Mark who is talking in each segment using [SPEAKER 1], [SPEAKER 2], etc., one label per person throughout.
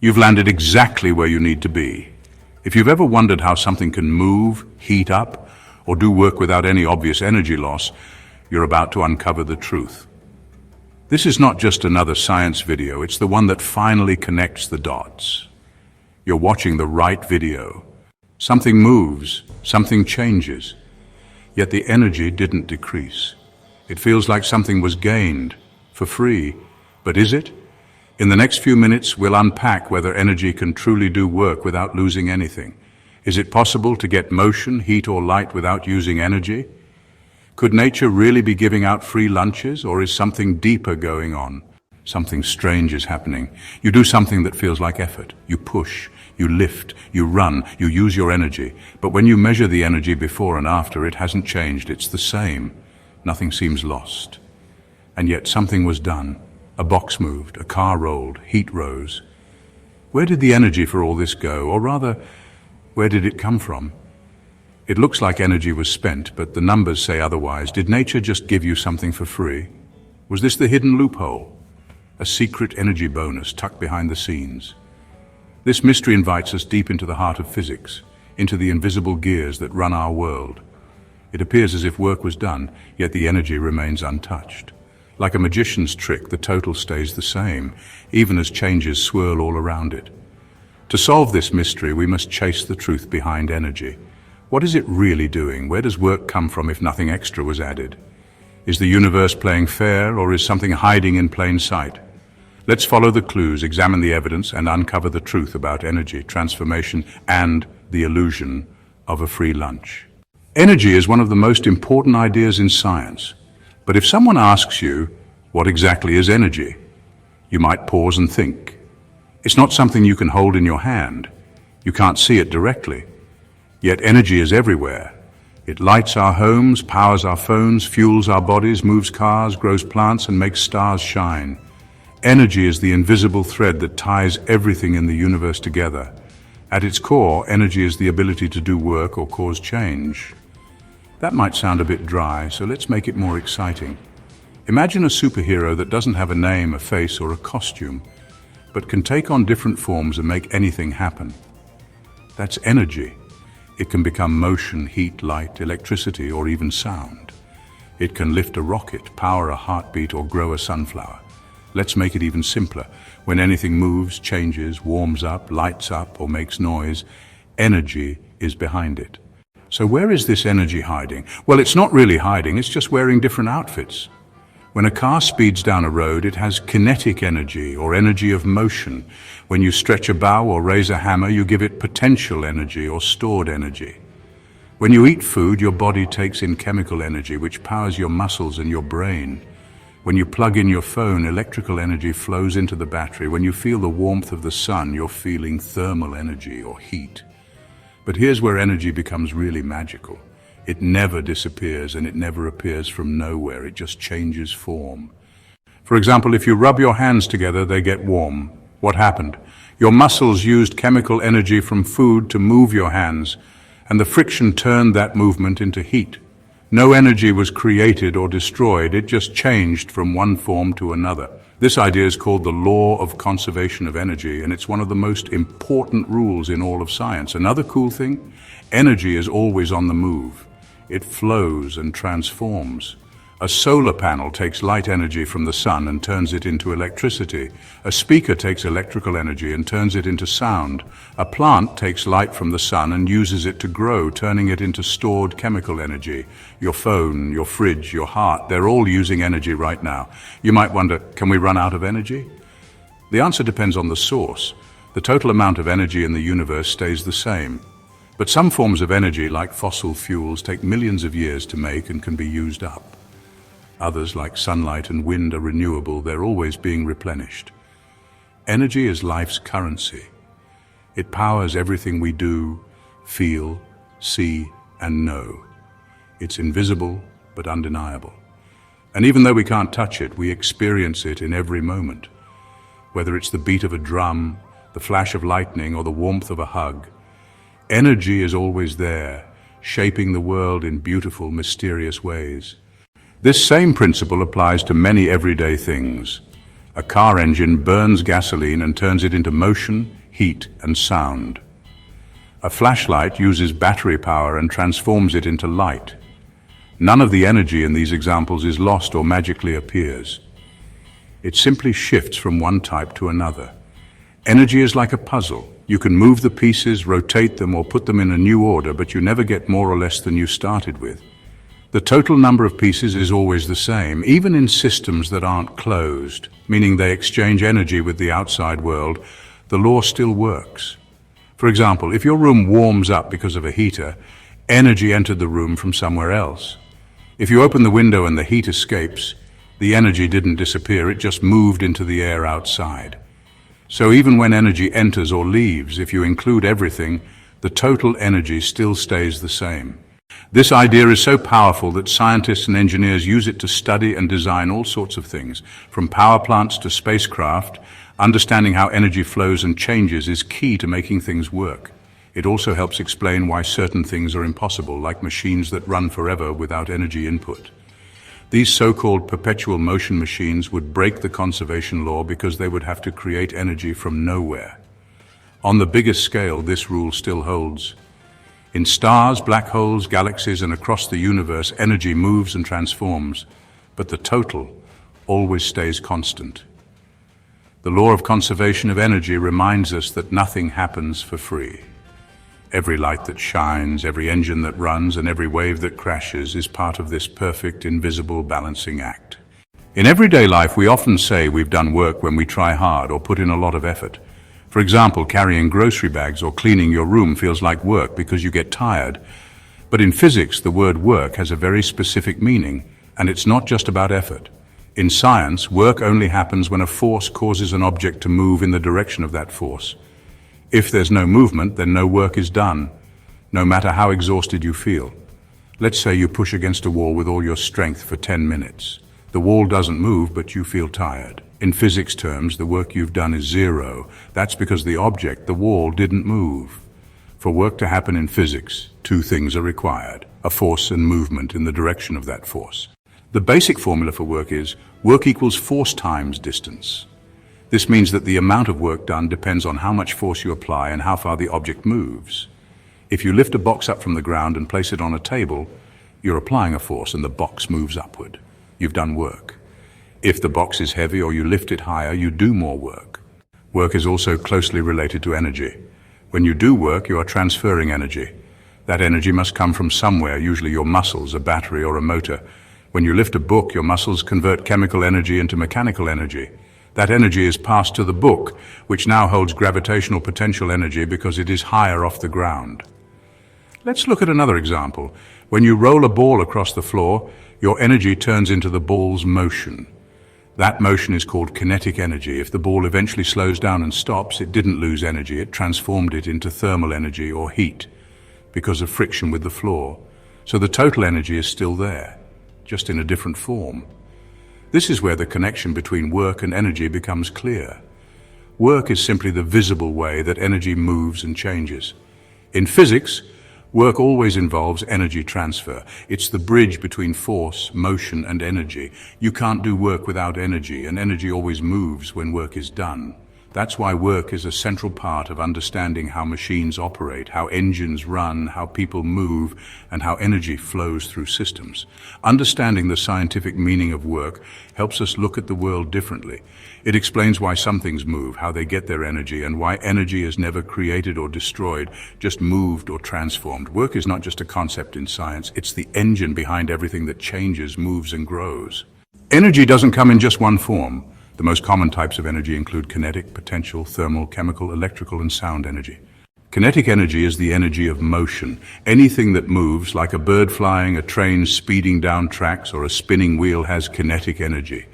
[SPEAKER 1] You've landed exactly where you need to be. If you've ever wondered how something can move, heat up, or do work without any obvious energy loss, you're about to uncover the truth. This is not just another science video, it's the one that finally connects the dots. You're watching the right video. Something moves, something changes, yet the energy didn't decrease. It feels like something was gained, for free, but is it? In the next few minutes, we'll unpack whether energy can truly do work without losing anything. Is it possible to get motion, heat or light without using energy? Could nature really be giving out free lunches, or is something deeper going on? Something strange is happening. You do something that feels like effort. You push, you lift, you run, you use your energy. But when you measure the energy before and after, it hasn't changed. It's the same. Nothing seems lost. And yet something was done. A box moved, a car rolled, heat rose. Where did the energy for all this go? Or rather, where did it come from? It looks like energy was spent, but the numbers say otherwise. Did nature just give you something for free? Was this the hidden loophole? A secret energy bonus tucked behind the scenes? This mystery invites us deep into the heart of physics, into the invisible gears that run our world. It appears as if work was done, yet the energy remains untouched. Like a magician's trick, the total stays the same, even as changes swirl all around it. To solve this mystery, we must chase the truth behind energy. What is it really doing? Where does work come from if nothing extra was added? Is the universe playing fair, or is something hiding in plain sight? Let's follow the clues, examine the evidence, and uncover the truth about energy, transformation, and the illusion of a free lunch. Energy is one of the most important ideas in science. But if someone asks you, what exactly is energy? You might pause and think. It's not something you can hold in your hand. You can't see it directly. Yet energy is everywhere. It lights our homes, powers our phones, fuels our bodies, moves cars, grows plants, and makes stars shine. Energy is the invisible thread that ties everything in the universe together. At its core, energy is the ability to do work or cause change. That might sound a bit dry, so let's make it more exciting. Imagine a superhero that doesn't have a name, a face, or a costume, but can take on different forms and make anything happen. That's energy. It can become motion, heat, light, electricity, or even sound. It can lift a rocket, power a heartbeat, or grow a sunflower. Let's make it even simpler. When anything moves, changes, warms up, lights up, or makes noise, energy is behind it. So where is this energy hiding? Well, it's not really hiding, it's just wearing different outfits. When a car speeds down a road, it has kinetic energy, or energy of motion. When you stretch a bow or raise a hammer, you give it potential energy or stored energy. When you eat food, your body takes in chemical energy, which powers your muscles and your brain. When you plug in your phone, electrical energy flows into the battery. When you feel the warmth of the sun, you're feeling thermal energy or heat. But here's where energy becomes really magical. It never disappears and it never appears from nowhere. It just changes form. For example, if you rub your hands together, they get warm. What happened? Your muscles used chemical energy from food to move your hands, and the friction turned that movement into heat. No energy was created or destroyed. It just changed from one form to another. This idea is called the law of conservation of energy, and it's one of the most important rules in all of science. Another cool thing, energy is always on the move. It flows and transforms. A solar panel takes light energy from the sun and turns it into electricity. A speaker takes electrical energy and turns it into sound. A plant takes light from the sun and uses it to grow, turning it into stored chemical energy. Your phone, your fridge, your heart, they're all using energy right now. You might wonder, can we run out of energy? The answer depends on the source. The total amount of energy in the universe stays the same. But some forms of energy, like fossil fuels, take millions of years to make and can be used up. Others, like sunlight and wind, are renewable. They're always being replenished. Energy is life's currency. It powers everything we do, feel, see, and know. It's invisible, but undeniable. And even though we can't touch it, we experience it in every moment. Whether it's the beat of a drum, the flash of lightning, or the warmth of a hug, energy is always there, shaping the world in beautiful, mysterious ways. This same principle applies to many everyday things. A car engine burns gasoline and turns it into motion, heat, and sound. A flashlight uses battery power and transforms it into light. None of the energy in these examples is lost or magically appears. It simply shifts from one type to another. Energy is like a puzzle. You can move the pieces, rotate them, or put them in a new order, but you never get more or less than you started with. The total number of pieces is always the same, even in systems that aren't closed, meaning they exchange energy with the outside world. The law still works. For example, if your room warms up because of a heater, energy entered the room from somewhere else. If you open the window and the heat escapes, the energy didn't disappear, it just moved into the air outside. So even when energy enters or leaves, if you include everything, the total energy still stays the same. This idea is so powerful that scientists and engineers use it to study and design all sorts of things, from power plants to spacecraft. Understanding how energy flows and changes is key to making things work. It also helps explain why certain things are impossible, like machines that run forever without energy input. These so-called perpetual motion machines would break the conservation law because they would have to create energy from nowhere. On the biggest scale, this rule still holds. In stars, black holes, galaxies, and across the universe, energy moves and transforms, but the total always stays constant. The law of conservation of energy reminds us that nothing happens for free. Every light that shines, every engine that runs, and every wave that crashes is part of this perfect, invisible balancing act. In everyday life, we often say we've done work when we try hard or put in a lot of effort. For example, carrying grocery bags or cleaning your room feels like work because you get tired. But in physics, the word work has a very specific meaning, and it's not just about effort. In science, work only happens when a force causes an object to move in the direction of that force. If there's no movement, then no work is done, no matter how exhausted you feel. Let's say you push against a wall with all your strength for 10 minutes. The wall doesn't move, but you feel tired. In physics terms, the work you've done is zero. That's because the object, the wall, didn't move. For work to happen in physics, two things are required: a force and movement in the direction of that force. The basic formula for work is work equals force times distance. This means that the amount of work done depends on how much force you apply and how far the object moves. If you lift a box up from the ground and place it on a table, you're applying a force and the box moves upward. You've done work. If the box is heavy or you lift it higher, you do more work. Work is also closely related to energy. When you do work, you are transferring energy. That energy must come from somewhere, usually your muscles, a battery, or a motor. When you lift a book, your muscles convert chemical energy into mechanical energy. That energy is passed to the book, which now holds gravitational potential energy because it is higher off the ground. Let's look at another example. When you roll a ball across the floor, your energy turns into the ball's motion. That motion is called kinetic energy. If the ball eventually slows down and stops, it didn't lose energy, it transformed it into thermal energy or heat because of friction with the floor. So the total energy is still there, just in a different form. This is where the connection between work and energy becomes clear. Work is simply the visible way that energy moves and changes. In physics, work always involves energy transfer. It's the bridge between force, motion, and energy. You can't do work without energy, and energy always moves when work is done. That's why work is a central part of understanding how machines operate, how engines run, how people move, and how energy flows through systems. Understanding the scientific meaning of work helps us look at the world differently. It explains why some things move, how they get their energy, and why energy is never created or destroyed, just moved or transformed. Work is not just a concept in science, it's the engine behind everything that changes, moves, and grows. Energy doesn't come in just one form. The most common types of energy include kinetic, potential, thermal, chemical, electrical, and sound energy. Kinetic energy is the energy of motion. Anything that moves, like a bird flying, a train speeding down tracks, or a spinning wheel, has kinetic energy.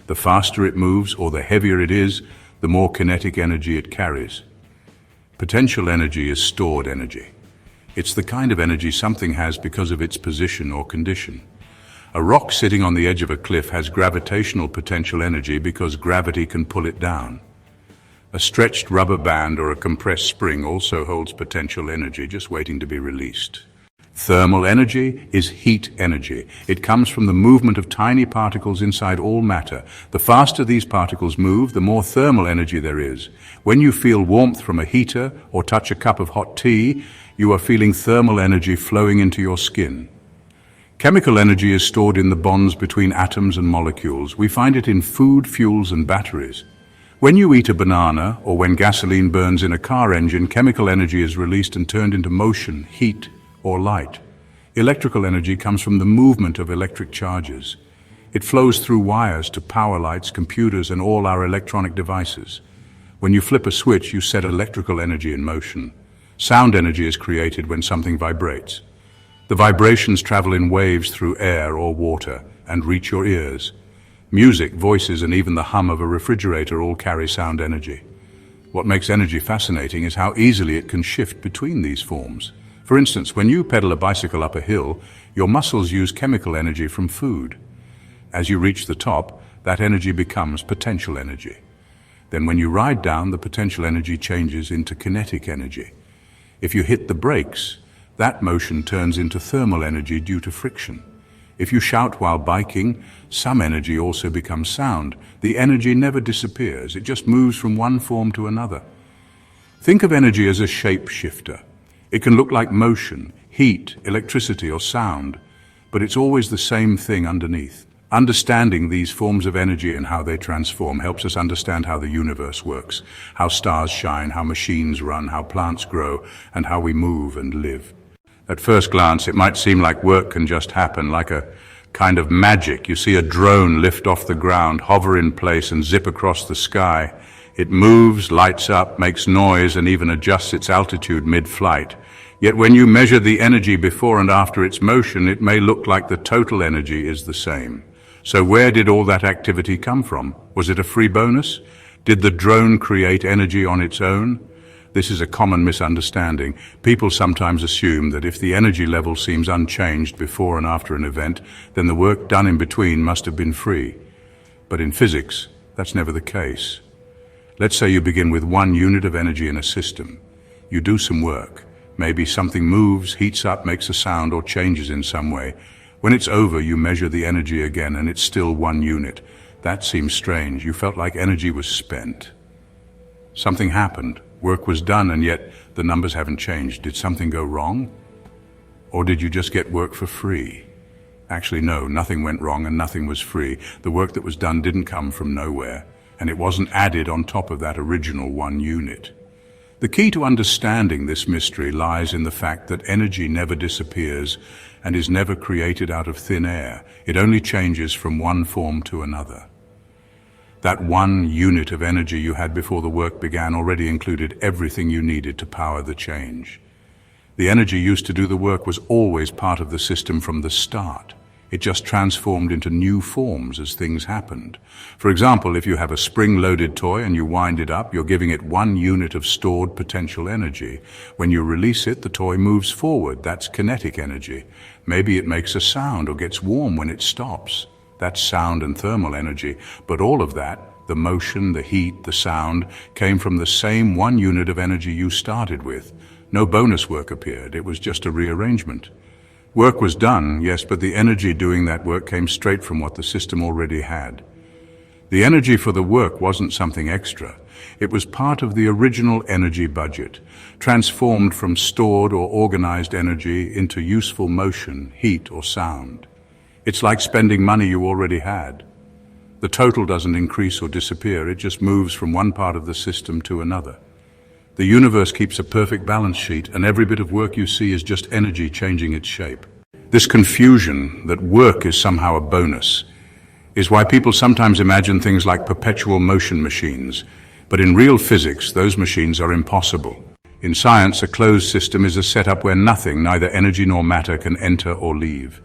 [SPEAKER 1] The faster it moves, or the heavier it is, the more kinetic energy it carries. Potential energy is stored energy. It's the kind of energy something has because of its position or condition. A rock sitting on the edge of a cliff has gravitational potential energy because gravity can pull it down. A stretched rubber band or a compressed spring also holds potential energy, just waiting to be released. Thermal energy is heat energy. It comes from the movement of tiny particles inside all matter. The faster these particles move, the more thermal energy there is. When you feel warmth from a heater or touch a cup of hot tea, you are feeling thermal energy flowing into your skin. Chemical energy is stored in the bonds between atoms and molecules. We find it in food, fuels, and batteries. When you eat a banana or when gasoline burns in a car engine, chemical energy is released and turned into motion, heat, or light. Electrical energy comes from the movement of electric charges. It flows through wires to power lights, computers, and all our electronic devices. When you flip a switch, you set electrical energy in motion. Sound energy is created when something vibrates. The vibrations travel in waves through air or water and reach your ears. Music, voices, and even the hum of a refrigerator all carry sound energy. What makes energy fascinating is how easily it can shift between these forms. For instance, when you pedal a bicycle up a hill, your muscles use chemical energy from food. As you reach the top, that energy becomes potential energy. Then when you ride down, the potential energy changes into kinetic energy. If you hit the brakes, that motion turns into thermal energy due to friction. If you shout while biking, some energy also becomes sound. The energy never disappears, it just moves from one form to another. Think of energy as a shape shifter. It can look like motion, heat, electricity, or sound, but it's always the same thing underneath. Understanding these forms of energy and how they transform helps us understand how the universe works, how stars shine, how machines run, how plants grow, and how we move and live. At first glance, it might seem like work can just happen, like a kind of magic. You see a drone lift off the ground, hover in place, and zip across the sky. It moves, lights up, makes noise, and even adjusts its altitude mid-flight. Yet when you measure the energy before and after its motion, it may look like the total energy is the same. So where did all that activity come from? Was it a free bonus? Did the drone create energy on its own? This is a common misunderstanding. People sometimes assume that if the energy level seems unchanged before and after an event, then the work done in between must have been free. But in physics, that's never the case. Let's say you begin with 1 unit of energy in a system. You do some work. Maybe something moves, heats up, makes a sound, or changes in some way. When it's over, you measure the energy again, and it's still 1 unit. That seems strange. You felt like energy was spent. Something happened. Work was done, and yet the numbers haven't changed. Did something go wrong? Or did you just get work for free? Actually, no, nothing went wrong and nothing was free. The work that was done didn't come from nowhere, and it wasn't added on top of that original 1 unit. The key to understanding this mystery lies in the fact that energy never disappears and is never created out of thin air. It only changes from one form to another. That 1 unit of energy you had before the work began already included everything you needed to power the change. The energy used to do the work was always part of the system from the start. It just transformed into new forms as things happened. For example, if you have a spring-loaded toy and you wind it up, you're giving it 1 unit of stored potential energy. When you release it, the toy moves forward. That's kinetic energy. Maybe it makes a sound or gets warm when it stops. That's sound and thermal energy. But all of that, the motion, the heat, the sound, came from the same 1 unit of energy you started with. No bonus work appeared. It was just a rearrangement. Work was done, yes, but the energy doing that work came straight from what the system already had. The energy for the work wasn't something extra. It was part of the original energy budget, transformed from stored or organized energy into useful motion, heat, or sound. It's like spending money you already had. The total doesn't increase or disappear, it just moves from one part of the system to another. The universe keeps a perfect balance sheet, and every bit of work you see is just energy changing its shape. This confusion that work is somehow a bonus is why people sometimes imagine things like perpetual motion machines, but in real physics, those machines are impossible. In science, a closed system is a setup where nothing, neither energy nor matter, can enter or leave.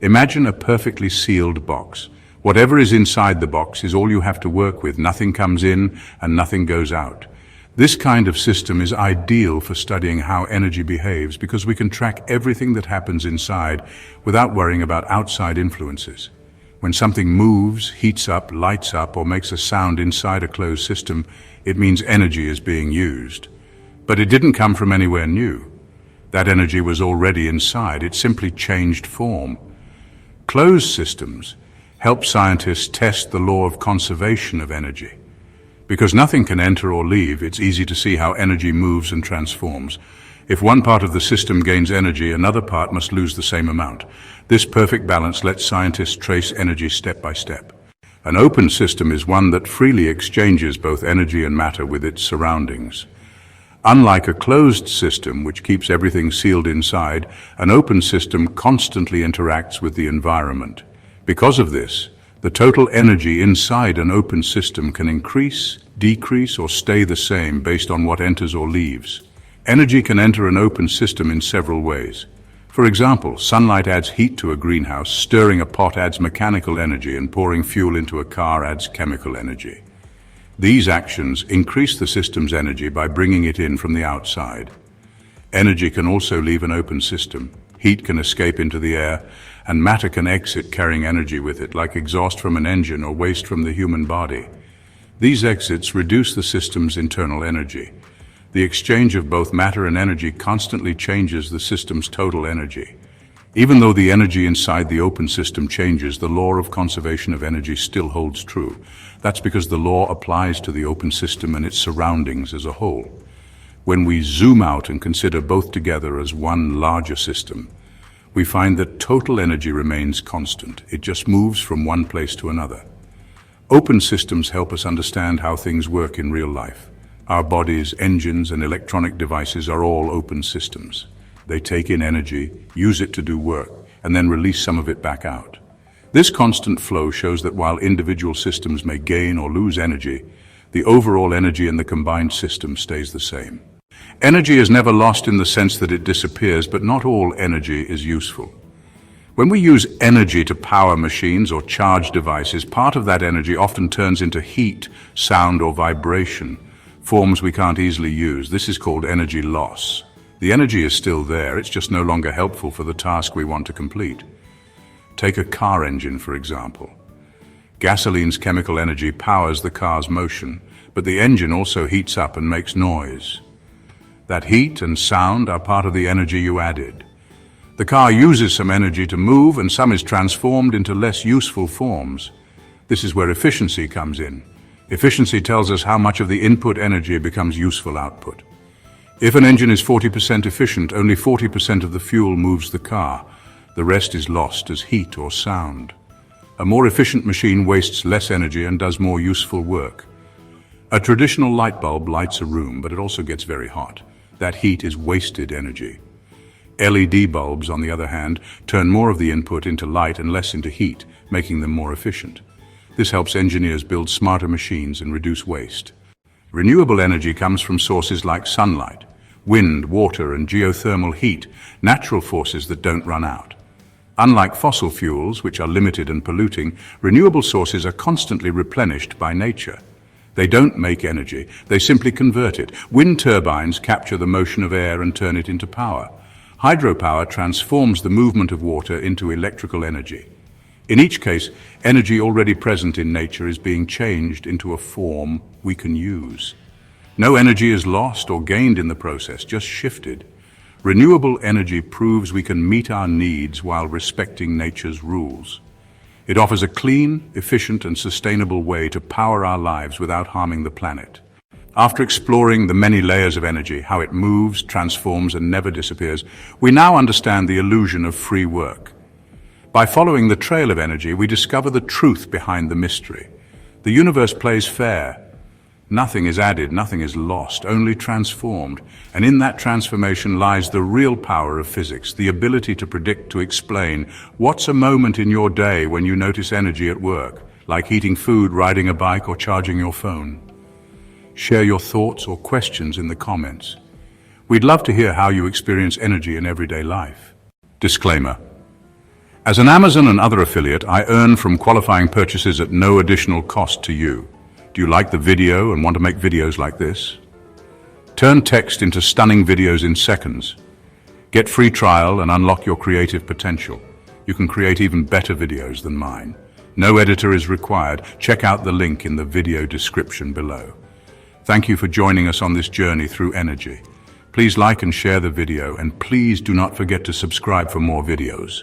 [SPEAKER 1] Imagine a perfectly sealed box. Whatever is inside the box is all you have to work with. Nothing comes in and nothing goes out. This kind of system is ideal for studying how energy behaves because we can track everything that happens inside without worrying about outside influences. When something moves, heats up, lights up, or makes a sound inside a closed system, it means energy is being used. But it didn't come from anywhere new. That energy was already inside, it simply changed form. Closed systems help scientists test the law of conservation of energy. Because nothing can enter or leave, it's easy to see how energy moves and transforms. If one part of the system gains energy, another part must lose the same amount. This perfect balance lets scientists trace energy step by step. An open system is one that freely exchanges both energy and matter with its surroundings. Unlike a closed system, which keeps everything sealed inside, an open system constantly interacts with the environment. Because of this, the total energy inside an open system can increase, decrease, or stay the same based on what enters or leaves. Energy can enter an open system in several ways. For example, sunlight adds heat to a greenhouse, stirring a pot adds mechanical energy, and pouring fuel into a car adds chemical energy. These actions increase the system's energy by bringing it in from the outside. Energy can also leave an open system. Heat can escape into the air, and matter can exit carrying energy with it, like exhaust from an engine or waste from the human body. These exits reduce the system's internal energy. The exchange of both matter and energy constantly changes the system's total energy. Even though the energy inside the open system changes, the law of conservation of energy still holds true. That's because the law applies to the open system and its surroundings as a whole. When we zoom out and consider both together as one larger system, we find that total energy remains constant. It just moves from one place to another. Open systems help us understand how things work in real life. Our bodies, engines, and electronic devices are all open systems. They take in energy, use it to do work, and then release some of it back out. This constant flow shows that while individual systems may gain or lose energy, the overall energy in the combined system stays the same. Energy is never lost in the sense that it disappears, but not all energy is useful. When we use energy to power machines or charge devices, part of that energy often turns into heat, sound, or vibration, forms we can't easily use. This is called energy loss. The energy is still there, it's just no longer helpful for the task we want to complete. Take a car engine, for example. Gasoline's chemical energy powers the car's motion, but the engine also heats up and makes noise. That heat and sound are part of the energy you added. The car uses some energy to move, and some is transformed into less useful forms. This is where efficiency comes in. Efficiency tells us how much of the input energy becomes useful output. If an engine is 40% efficient, only 40% of the fuel moves the car. The rest is lost as heat or sound. A more efficient machine wastes less energy and does more useful work. A traditional light bulb lights a room, but it also gets very hot. That heat is wasted energy. LED bulbs, on the other hand, turn more of the input into light and less into heat, making them more efficient. This helps engineers build smarter machines and reduce waste. Renewable energy comes from sources like sunlight, wind, water, and geothermal heat, natural forces that don't run out. Unlike fossil fuels, which are limited and polluting, renewable sources are constantly replenished by nature. They don't make energy, they simply convert it. Wind turbines capture the motion of air and turn it into power. Hydropower transforms the movement of water into electrical energy. In each case, energy already present in nature is being changed into a form we can use. No energy is lost or gained in the process, just shifted. Renewable energy proves we can meet our needs while respecting nature's rules. It offers a clean, efficient, and sustainable way to power our lives without harming the planet. After exploring the many layers of energy, how it moves, transforms, and never disappears, we now understand the illusion of free work. By following the trail of energy, we discover the truth behind the mystery. The universe plays fair. Nothing is added, nothing is lost, only transformed. And in that transformation lies the real power of physics, the ability to predict, to explain. What's a moment in your day when you notice energy at work, like heating food, riding a bike, or charging your phone? Share your thoughts or questions in the comments. We'd love to hear how you experience energy in everyday life. Disclaimer. As an Amazon and other affiliate, I earn from qualifying purchases at no additional cost to you. Do you like the video and want to make videos like this? Turn text into stunning videos in seconds. Get free trial and unlock your creative potential. You can create even better videos than mine. No editor is required. Check out the link in the video description below. Thank you for joining us on this journey through energy. Please like and share the video, and please do not forget to subscribe for more videos.